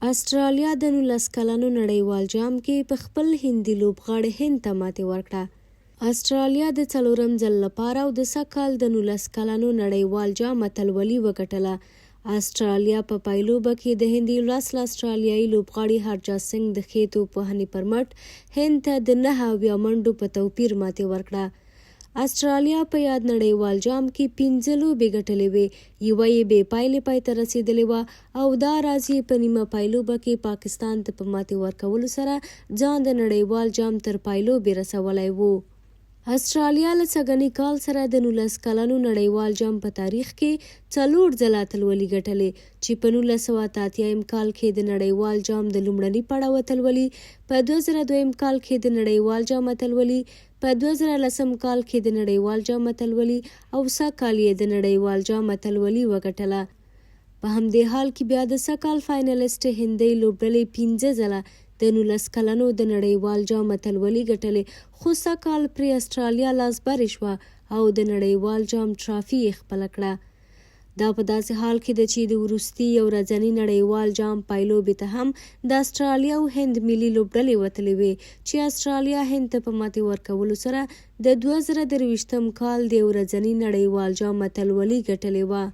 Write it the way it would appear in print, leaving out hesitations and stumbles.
استرالیا د 19 کلنو نړیوال جام کې په خپل هندي لوبغاړي هند ته ماتې ورکړه. استرالیا د څلورم ځل لپاره او د سږ کال د 19 کلنو نړیوال جام اتلولي وګټله. استرالیا په پایلوبه کې د هندي ولس استرالیایي لوبغاړي هرجات سنګ د ښې توپوهنې پر مټ هند ته د 9 منډو په توپیر ماتې ورکړه. استرالیا په یاد نړیوال جام کې 15 لوبې ګټلې وې، یوه یې بې پایلې پای ته رسېدلې وه او دا راز یې په نیمه پایلوبه کې پاکستان ته په ماتې ورکولو سره ځان د نړیوال جام تر پایلوبې رسولی و. استرالیا له څګني کال سره د 19 کلنو نړیوال جام په تاریخ کې 4 ځله اتلولي ګټلې، چې په 1983 کال کې د نړیوال جام د لومړني پړاو اتلولي، په 2002 کال کې د نړیوال جام اتلولي، په 2010 کال کې د نړیوال جام اتلولي او سږ کال یې د نړیوال جام اتلولي وګټله. په همدې حال کې بیا د سږ کال فاینلیسټ هندۍ لوبډلې 15 ځله د 19 کلنو د نړیوال جام اتلولي ګټلې، خو سږ کال پرې استرالیا لاسبرې شوه او د نړیوال جام ټرافي یې خپله کړه. دا په داسې حال کې ده چې د وروستي یو ورځني نړیوال جام پایلوبې ته هم د استرالیا او هند ملي لوبډلې وتلې وې، چې استرالیا هند ته په ماتې ورکولو سره د 2023 کال د ورځني نړیوال جام اتلولي ګټلې وه.